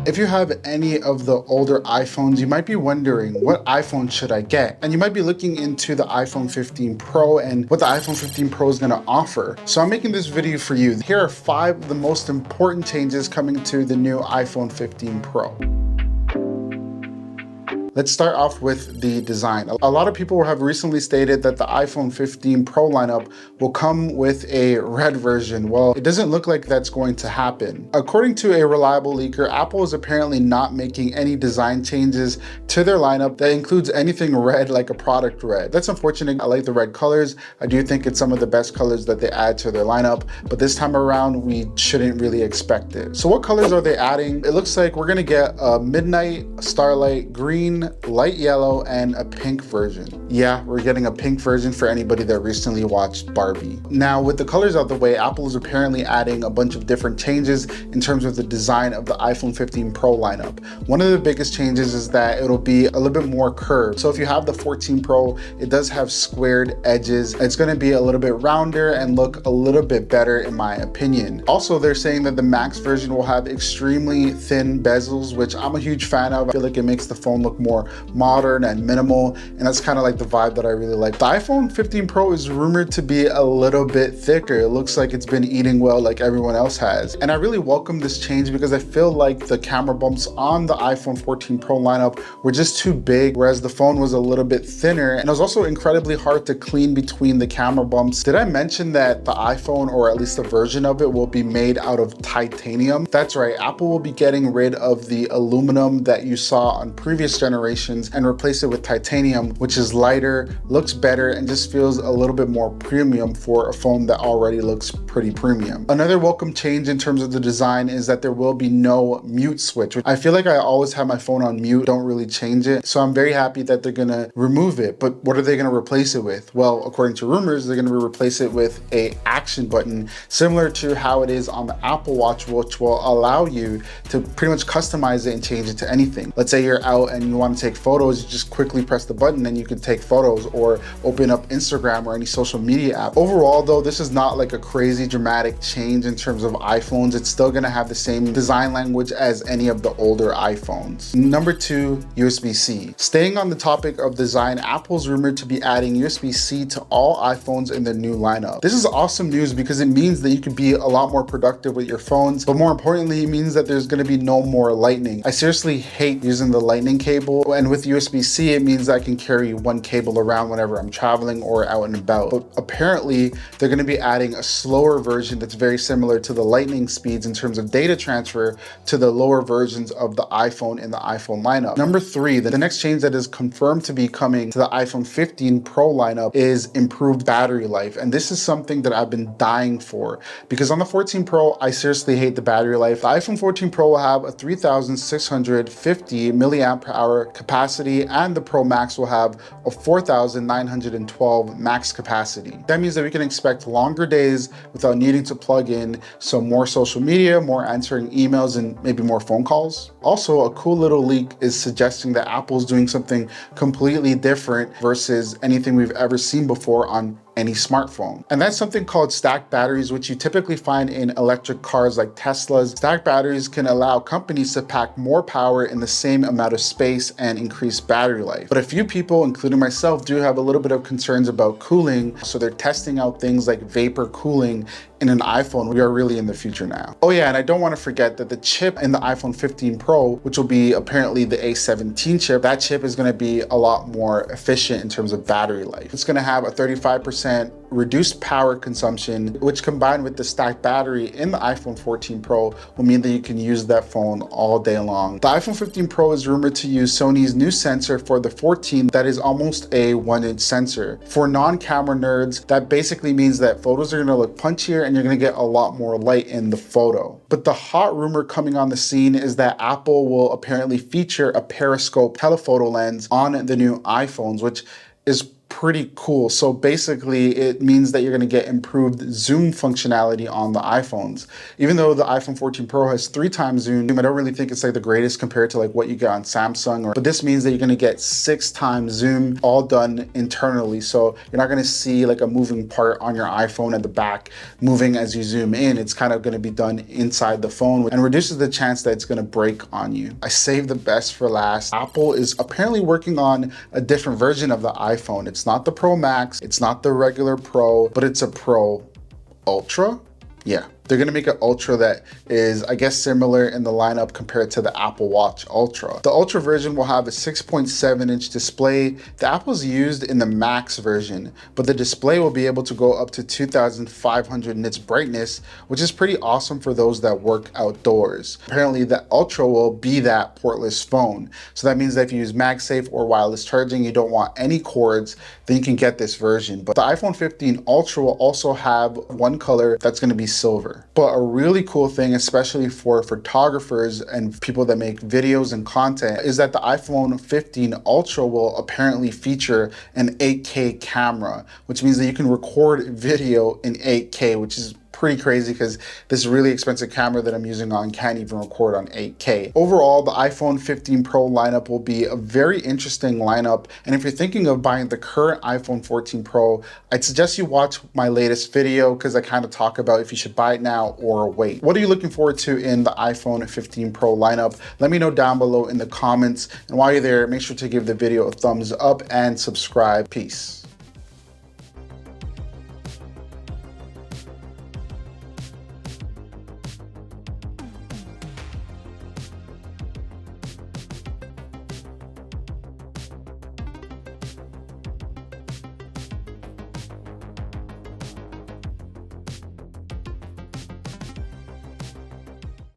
If you have any of the older iPhones, you might be wondering, what iPhone should I get? And you might be looking into the iPhone 15 Pro and what the iPhone 15 Pro is gonna offer. So I'm making this video for you. Here are 5 of the most important changes coming to the new iPhone 15 Pro. Let's start off with the design. A lot of people have recently stated that the iPhone 15 Pro lineup will come with a red version. Well, it doesn't look like that's going to happen. According to a reliable leaker, Apple is apparently not making any design changes to their lineup that includes anything red like a product red. That's unfortunate. I like the red colors. I do think it's some of the best colors that they add to their lineup, but this time around, we shouldn't really expect it. So what colors are they adding? It looks like we're gonna get a midnight, starlight, green, light yellow, and a pink version. Yeah, we're getting a pink version for anybody that recently watched Barbie. Now, with the colors out the way, Apple is apparently adding a bunch of different changes in terms of the design of the iPhone 15 Pro lineup. One of the biggest changes is that it'll be a little bit more curved. So if you have the 14 Pro, it does have squared edges. It's gonna be a little bit rounder and look a little bit better in my opinion. Also, they're saying that the Max version will have extremely thin bezels, which I'm a huge fan of. I feel like it makes the phone look more modern and minimal, and that's kind of like the vibe that I really like. The iPhone 15 Pro is rumored to be a little bit thicker. It looks like it's been eating well like everyone else has. And I really welcome this change because I feel like the camera bumps on the iPhone 14 Pro lineup were just too big, whereas the phone was a little bit thinner, and it was also incredibly hard to clean between the camera bumps. Did I mention that the iPhone, or at least a version of it, will be made out of titanium? That's right, Apple will be getting rid of the aluminum that you saw on previous generations and replace it with titanium, which is lighter, looks better, and just feels a little bit more premium for a phone that already looks pretty premium. Another welcome change in terms of the design is that there will be no mute switch. I feel like I always have my phone on mute, don't really change it. So I'm very happy that they're gonna remove it, but what are they gonna replace it with? Well, according to rumors, they're gonna replace it with a action button, similar to how it is on the Apple Watch, which will allow you to pretty much customize it and change it to anything. Let's say you're out and you wanna take photos, you just quickly press the button and you can take photos, or open up Instagram or any social media app. Overall though, this is not like a crazy dramatic change in terms of iPhones. It's still gonna have the same design language as any of the older iPhones. Number 2, USB-C. Staying on the topic of design, Apple's rumored to be adding USB-C to all iPhones in their new lineup. This is awesome news because it means that you can be a lot more productive with your phones, but more importantly, it means that there's gonna be no more lightning. I seriously hate using the lightning cable, and with USB-C, it means I can carry one cable around whenever I'm traveling or out and about. But apparently, they're gonna be adding a slower version that's very similar to the lightning speeds in terms of data transfer to the lower versions of the iPhone in the iPhone lineup. Number 3, the next change that is confirmed to be coming to the iPhone 15 Pro lineup is improved battery life. And this is something that I've been dying for, because on the 14 Pro, I seriously hate the battery life. The iPhone 14 Pro will have a 3,650 milliamp hour capacity, and the Pro Max will have a 4,912 max capacity. That means that we can expect longer days without needing to plug in, so more social media, more answering emails, and maybe more phone calls. Also, a cool little leak is suggesting that Apple's doing something completely different versus anything we've ever seen before on any smartphone. And that's something called stacked batteries, which you typically find in electric cars like Tesla's. Stacked batteries can allow companies to pack more power in the same amount of space and increase battery life. But a few people, including myself, do have a little bit of concerns about cooling, so they're testing out things like vapor cooling in an iPhone. We are really in the future now. Oh yeah, and I don't want to forget that the chip in the iPhone 15 Pro, which will be apparently the A17 chip, that chip is going to be a lot more efficient in terms of battery life. It's going to have a 35% reduced power consumption, which combined with the stacked battery in the iPhone 14 Pro will mean that you can use that phone all day long. The iPhone 15 Pro is rumored to use Sony's new sensor for the 14 that is almost a 1-inch sensor. For non-camera nerds, that basically means that photos are going to look punchier and you're going to get a lot more light in the photo. But the hot rumor coming on the scene is that Apple will apparently feature a periscope telephoto lens on the new iPhones, which is pretty cool. So basically it means that you're gonna get improved zoom functionality on the iPhones. Even though the iPhone 14 Pro has 3 times zoom, I don't really think it's like the greatest compared to like what you get on Samsung, but this means that you're gonna get 6 times zoom, all done internally. So you're not gonna see like a moving part on your iPhone at the back moving as you zoom in. It's kind of gonna be done inside the phone and reduces the chance that it's gonna break on you. I saved the best for last. Apple is apparently working on a different version of the iPhone. It's not the Pro Max, it's not the regular Pro, but it's a Pro Ultra. Yeah, they're gonna make an Ultra that is, I guess, similar in the lineup compared to the Apple Watch Ultra. The Ultra version will have a 6.7-inch display. The Apple's used in the Max version, but the display will be able to go up to 2,500 nits brightness, which is pretty awesome for those that work outdoors. Apparently, the Ultra will be that portless phone. So that means that if you use MagSafe or wireless charging, you don't want any cords, then you can get this version. But the iPhone 15 Ultra will also have one color that's gonna be silver. But a really cool thing, especially for photographers and people that make videos and content, is that the iPhone 15 Ultra will apparently feature an 8K camera, which means that you can record video in 8K, which is pretty crazy because this really expensive camera that I'm using on can't even record on 8K. Overall, the iPhone 15 Pro lineup will be a very interesting lineup. And if you're thinking of buying the current iPhone 14 Pro, I'd suggest you watch my latest video because I kind of talk about if you should buy it now or wait. What are you looking forward to in the iPhone 15 Pro lineup? Let me know down below in the comments. And while you're there, make sure to give the video a thumbs up and subscribe. Peace.